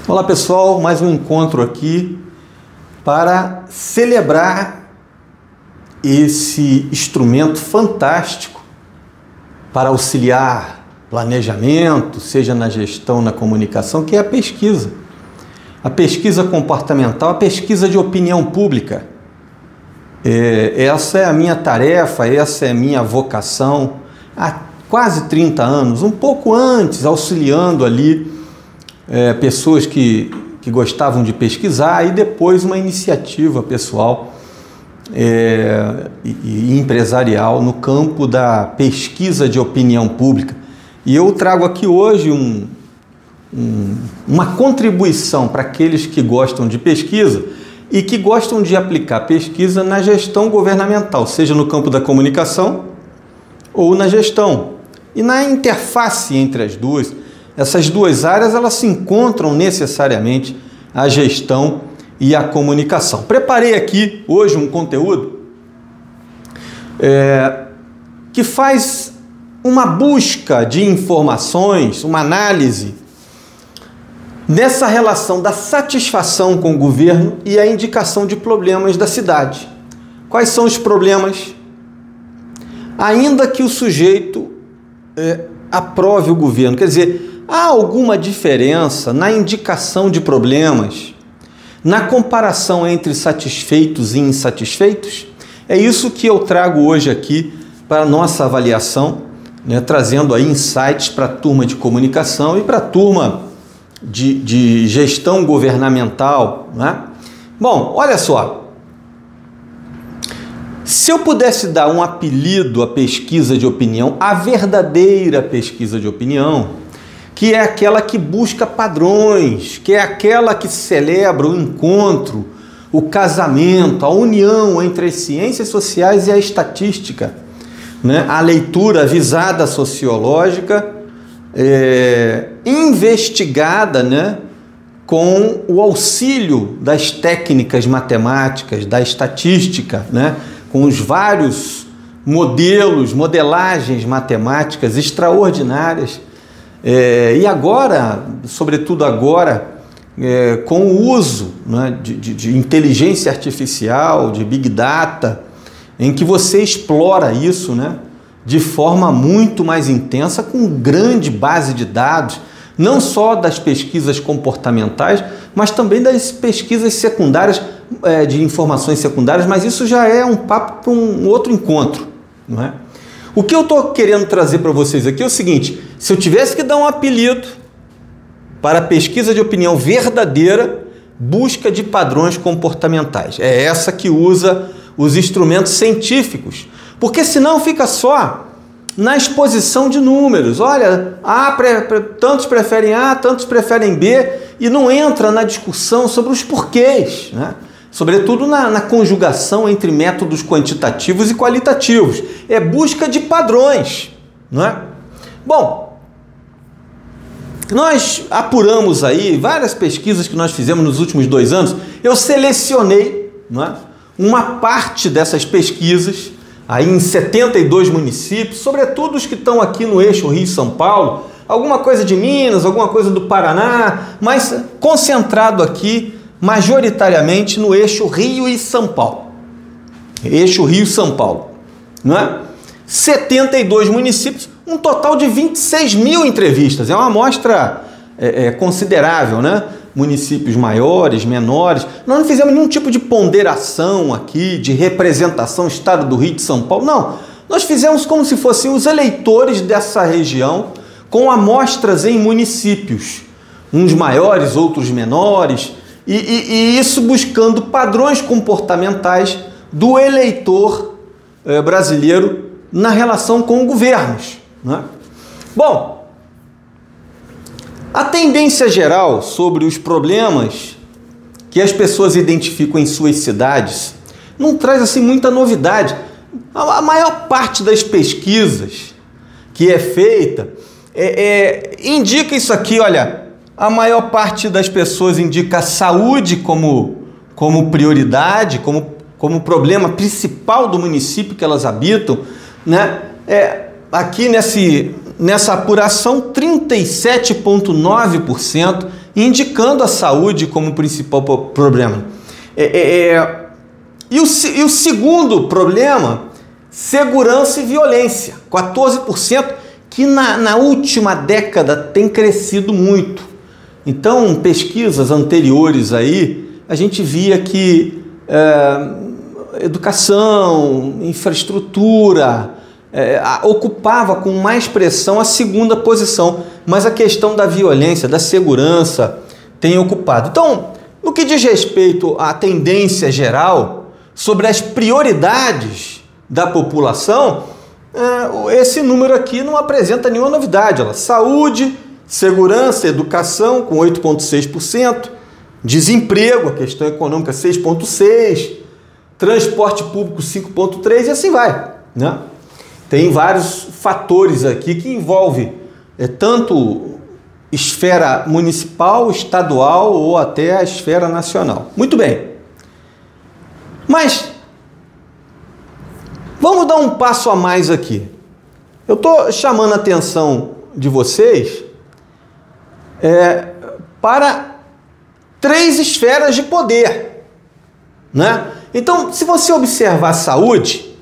Olá pessoal, mais um encontro aqui para celebrar esse instrumento fantástico para auxiliar planejamento, seja na gestão, na comunicação, que é a pesquisa. A pesquisa comportamental, a pesquisa de opinião pública. Essa é a minha tarefa, essa é a minha vocação há quase 30 anos, um pouco antes, auxiliando ali pessoas que gostavam de pesquisar e depois uma iniciativa pessoal e empresarial no campo da pesquisa de opinião pública. E eu trago aqui hoje uma contribuição para aqueles que gostam de pesquisa e que gostam de aplicar pesquisa na gestão governamental, seja no campo da comunicação ou na gestão. E na interface entre as duas, essas duas áreas, elas se encontram necessariamente a gestão e a comunicação. Preparei aqui hoje um conteúdo que faz uma busca de informações, uma análise nessa relação da satisfação com o governo e a indicação de problemas da cidade. Quais são os problemas? Ainda que o sujeito aprove o governo, quer dizer, há alguma diferença na indicação de problemas, na comparação entre satisfeitos e insatisfeitos? É isso que eu trago hoje aqui para a nossa avaliação, trazendo aí insights para a turma de comunicação e para a turma de gestão governamental. Bom, olha só. Se eu pudesse dar um apelido à pesquisa de opinião, a verdadeira pesquisa de opinião, que é aquela que busca padrões, que é aquela que celebra o encontro, o casamento, a união entre as ciências sociais e a estatística, a leitura avisada sociológica, investigada, com o auxílio das técnicas matemáticas, da estatística, com os vários modelos, modelagens matemáticas extraordinárias, e agora, sobretudo agora, com o uso de inteligência artificial, de Big Data, em que você explora isso de forma muito mais intensa, com grande base de dados, não só das pesquisas comportamentais, mas também das pesquisas secundárias, de informações secundárias, mas isso já é um papo para um outro encontro, não é? O que eu estou querendo trazer para vocês aqui é o seguinte: se eu tivesse que dar um apelido para a pesquisa de opinião verdadeira, busca de padrões comportamentais. É essa que usa os instrumentos científicos, porque senão fica só na exposição de números. Olha, tantos preferem A, tantos preferem B, e não entra na discussão sobre os porquês, sobretudo na conjugação entre métodos quantitativos e qualitativos. É busca de padrões, Bom, nós apuramos aí várias pesquisas que nós fizemos nos últimos 2 anos. Eu selecionei uma parte dessas pesquisas aí em 72 municípios, sobretudo os que estão aqui no eixo Rio-São Paulo, alguma coisa de Minas, alguma coisa do Paraná, mas concentrado aqui majoritariamente no eixo Rio e São Paulo. Eixo Rio-São Paulo, 72 municípios, um total de 26 mil entrevistas. É uma amostra considerável, Municípios maiores, menores. Nós não fizemos nenhum tipo de ponderação aqui, de representação, Estado do Rio e de São Paulo. Não, nós fizemos como se fossem os eleitores dessa região, com amostras em municípios, uns maiores, outros menores, e isso buscando padrões comportamentais do eleitor brasileiro na relação com governos. Bom, a tendência geral sobre os problemas que as pessoas identificam em suas cidades não traz assim muita novidade. A maior parte das pesquisas que é feita indica isso aqui. Olha, a maior parte das pessoas indica a saúde como prioridade, como problema principal do município que elas habitam, Aqui nessa apuração, 37,9% indicando a saúde como principal problema. E o segundo problema, segurança e violência, 14%, que na última década tem crescido muito. Então, pesquisas anteriores aí, a gente via que educação, infraestrutura, ocupava com mais pressão a segunda posição, mas a questão da violência, da segurança tem ocupado. Então, no que diz respeito à tendência geral sobre as prioridades da população, esse número aqui não apresenta nenhuma novidade. Saúde, segurança, educação com 8,6%, desemprego, a questão econômica 6,6%, transporte público 5,3% e assim vai, né? Tem vários fatores aqui que envolvem tanto esfera municipal, estadual ou até a esfera nacional. Muito bem. Mas vamos dar um passo a mais aqui. Eu estou chamando a atenção de vocês para 3 esferas de poder, né? Então, se você observar a saúde,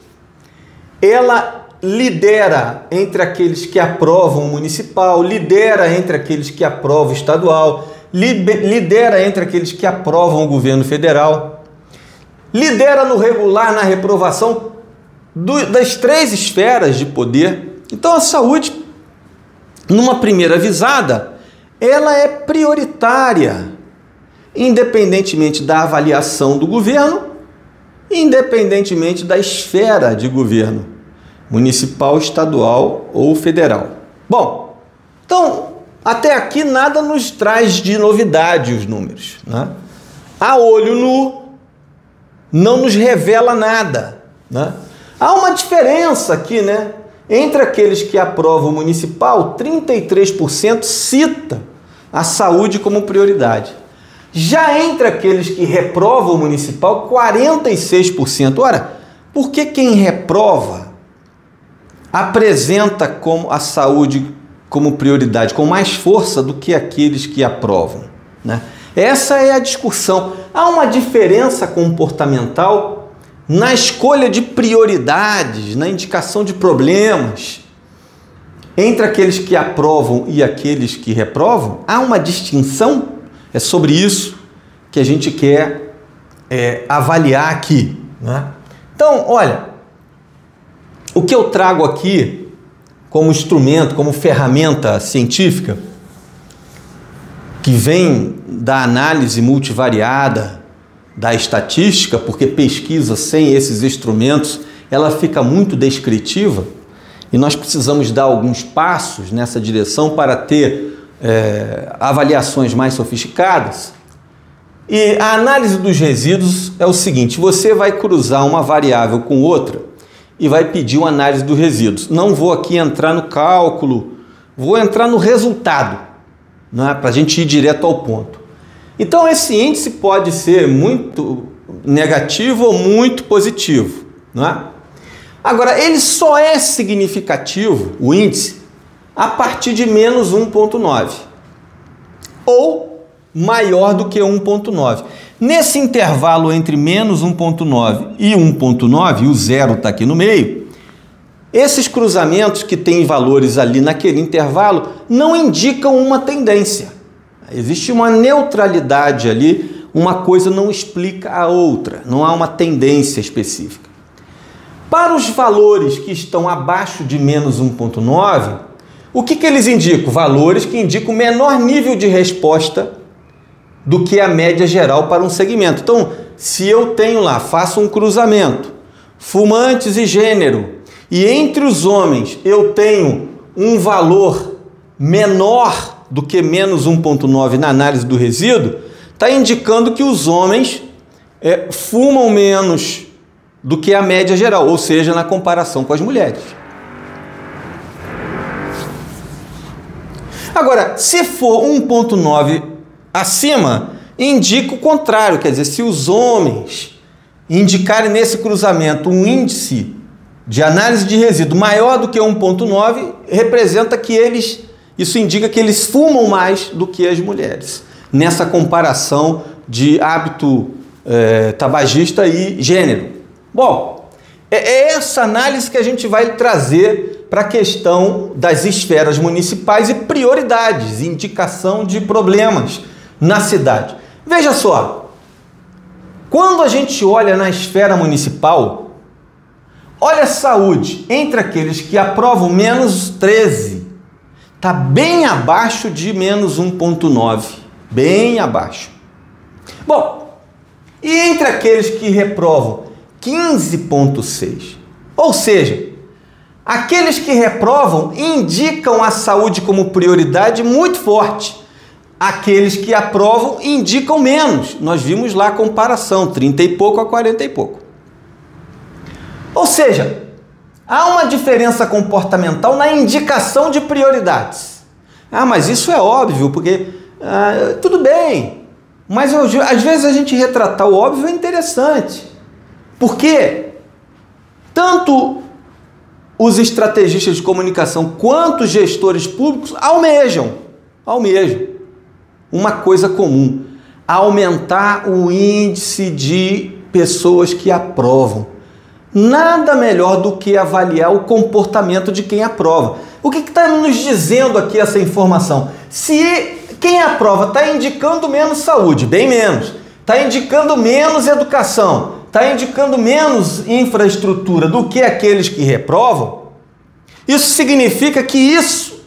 ela lidera entre aqueles que aprovam o municipal, lidera entre aqueles que aprovam o estadual, lidera entre aqueles que aprovam o governo federal, lidera no regular, na reprovação das 3 esferas de poder. Então a saúde, numa primeira visada, ela é prioritária, independentemente da avaliação do governo, independentemente da esfera de governo, municipal, estadual ou federal. Bom, então, até aqui nada nos traz de novidade os números, né? A olho nu, não nos revela nada, né? Há uma diferença aqui, né? Entre aqueles que aprovam o municipal, 33% cita a saúde como prioridade. Já entre aqueles que reprovam o municipal, 46%. Ora, por que quem reprova apresenta como a saúde como prioridade, com mais força do que aqueles que aprovam, né? Essa é a discussão. Há uma diferença comportamental na escolha de prioridades, na indicação de problemas entre aqueles que aprovam e aqueles que reprovam. Há uma distinção. É sobre isso que a gente quer avaliar aqui, né? Então, olha, o que eu trago aqui como instrumento, como ferramenta científica, que vem da análise multivariada da estatística, porque pesquisa sem esses instrumentos, ela fica muito descritiva, e nós precisamos dar alguns passos nessa direção para ter avaliações mais sofisticadas. E a análise dos resíduos é o seguinte: você vai cruzar uma variável com outra e vai pedir uma análise dos resíduos. Não vou aqui entrar no cálculo, vou entrar no resultado, né, para a gente ir direto ao ponto. Então esse índice pode ser muito negativo ou muito positivo, né? Agora, ele só é significativo, o índice, a partir de menos 1,9 ou maior do que 1,9. Nesse intervalo entre menos 1,9 e 1,9, e o zero está aqui no meio, esses cruzamentos que têm valores ali naquele intervalo não indicam uma tendência. Existe uma neutralidade ali, uma coisa não explica a outra, não há uma tendência específica. Para os valores que estão abaixo de menos 1,9, o que eles indicam? Valores que indicam menor nível de resposta do que a média geral para um segmento. Então, se eu tenho lá, faço um cruzamento, fumantes e gênero, e entre os homens eu tenho um valor menor do que menos 1,9 na análise do resíduo, está indicando que os homens fumam menos do que a média geral, ou seja, na comparação com as mulheres. Agora, se for 1,9 acima, indica o contrário, quer dizer, se os homens indicarem nesse cruzamento um índice de análise de resíduo maior do que 1,9, representa que isso indica que eles fumam mais do que as mulheres. nessa comparação de hábito tabagista e gênero. Bom, é essa análise que a gente vai trazer para a questão das esferas municipais e prioridades, indicação de problemas na cidade. Veja só, quando a gente olha na esfera municipal, olha a saúde, entre aqueles que aprovam menos 13, está bem abaixo de menos 1,9, bem abaixo. Bom, e entre aqueles que reprovam 15,6, ou seja, aqueles que reprovam indicam a saúde como prioridade muito forte. Aqueles que aprovam indicam menos. Nós vimos lá a comparação, 30 e pouco a 40 e pouco. Ou seja, há uma diferença comportamental na indicação de prioridades. Mas isso é óbvio, porque tudo bem, mas às vezes a gente retratar o óbvio é interessante. Porque tanto os estrategistas de comunicação quanto os gestores públicos almejam uma coisa comum: aumentar o índice de pessoas que aprovam. Nada melhor do que avaliar o comportamento de quem aprova. O que está nos dizendo aqui essa informação? Se quem aprova está indicando menos saúde, bem menos, está indicando menos educação, está indicando menos infraestrutura do que aqueles que reprovam, isso significa que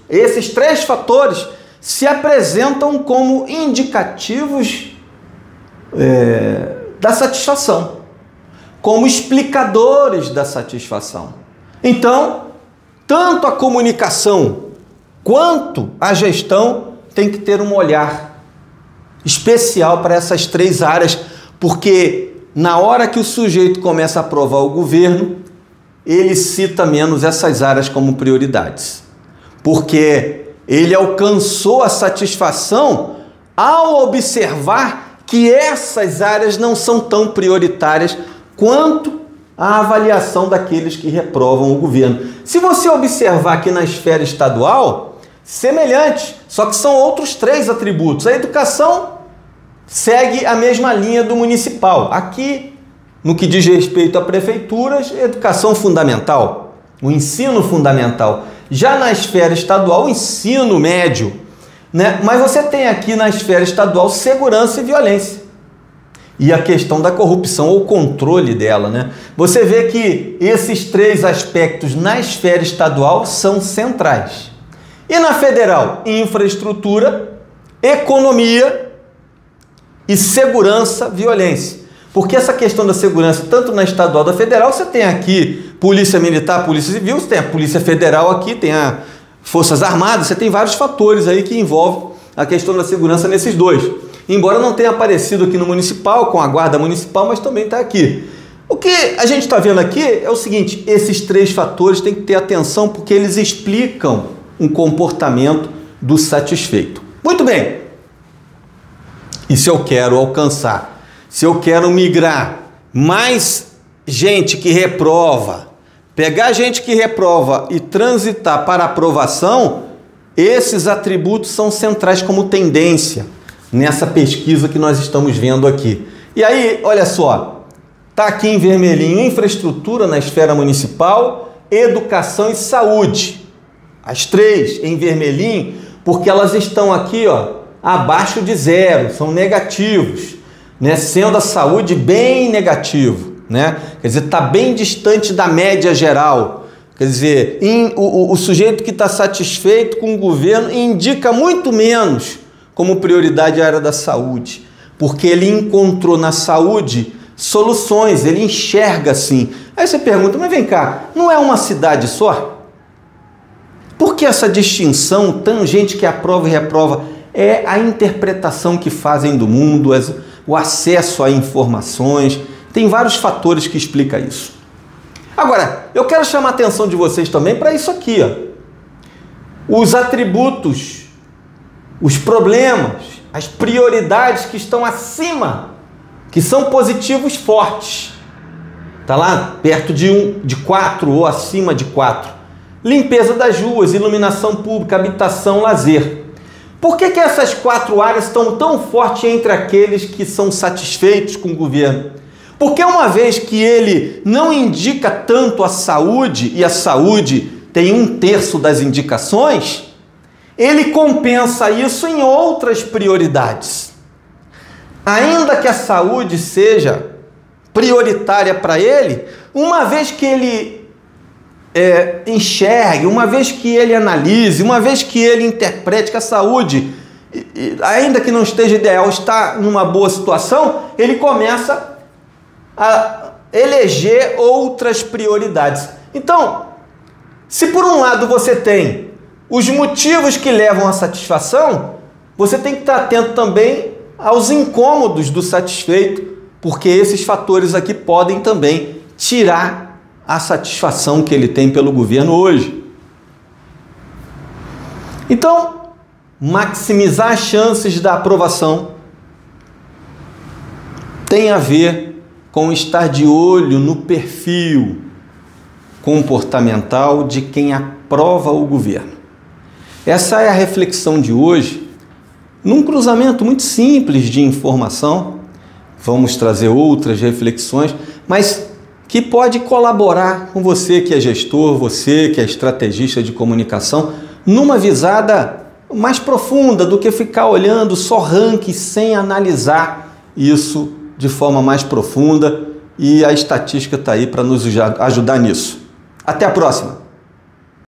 esses três fatores se apresentam como indicativos da satisfação, como explicadores da satisfação. Então, tanto a comunicação quanto a gestão tem que ter um olhar especial para essas três áreas, porque na hora que o sujeito começa a aprovar o governo, ele cita menos essas áreas como prioridades, porque ele alcançou a satisfação ao observar que essas áreas não são tão prioritárias quanto a avaliação daqueles que reprovam o governo. Se você observar aqui na esfera estadual, semelhante, só que são outros três atributos. A educação segue a mesma linha do municipal. Aqui, no que diz respeito a prefeituras, educação fundamental, o ensino fundamental. Já na esfera estadual, o ensino médio, né? Mas você tem aqui na esfera estadual segurança e violência. E a questão da corrupção ou controle dela, né? Você vê que esses três aspectos na esfera estadual são centrais. E na federal, infraestrutura, economia e segurança, violência. Porque essa questão da segurança, tanto na estadual da federal, você tem aqui polícia militar, polícia civil, você tem a polícia federal aqui, tem as forças armadas, você tem vários fatores aí que envolvem a questão da segurança nesses dois. Embora não tenha aparecido aqui no municipal, com a guarda municipal, mas também está aqui. O que a gente está vendo aqui é o seguinte: esses três fatores têm que ter atenção porque eles explicam um comportamento do satisfeito. Muito bem. E se eu quero alcançar, se eu quero migrar mais gente que reprova, pegar gente que reprova e transitar para aprovação, esses atributos são centrais como tendência nessa pesquisa que nós estamos vendo aqui. E aí, olha só, está aqui em vermelhinho: infraestrutura na esfera municipal, educação e saúde. As três em vermelhinho, porque elas estão aqui, ó, abaixo de zero, são negativos, né? Sendo a saúde bem negativo, né? Quer dizer, está bem distante da média geral. Quer dizer, o sujeito que está satisfeito com o governo indica muito menos como prioridade a área da saúde, porque ele encontrou na saúde soluções, ele enxerga assim. Aí você pergunta: mas vem cá, não é uma cidade só? Por que essa distinção, tão gente que aprova e reprova? É a interpretação que fazem do mundo, o acesso a informações, tem vários fatores que explicam isso. Agora, eu quero chamar a atenção de vocês também para isso aqui, ó. Os atributos, os problemas, as prioridades que estão acima, que são positivos fortes. Está lá perto de 4 ou acima de 4. Limpeza das ruas, iluminação pública, habitação, lazer. Por que essas 4 áreas estão tão fortes entre aqueles que são satisfeitos com o governo? Porque uma vez que ele não indica tanto a saúde, e a saúde tem 1/3 das indicações, ele compensa isso em outras prioridades. Ainda que a saúde seja prioritária para ele, uma vez que ele enxergue, uma vez que ele analise, uma vez que ele interprete que a saúde, ainda que não esteja ideal, está numa boa situação, ele começa a eleger outras prioridades. Então, se por um lado você tem os motivos que levam à satisfação, você tem que estar atento também aos incômodos do satisfeito, porque esses fatores aqui podem também tirar a satisfação que ele tem pelo governo hoje. Então, maximizar as chances da aprovação tem a ver com estar de olho no perfil comportamental de quem aprova o governo. Essa é a reflexão de hoje, num cruzamento muito simples de informação. Vamos trazer outras reflexões, mas que pode colaborar com você que é gestor, você que é estrategista de comunicação, numa visada mais profunda do que ficar olhando só ranking sem analisar isso de forma mais profunda, e a estatística está aí para nos ajudar nisso. Até a próxima!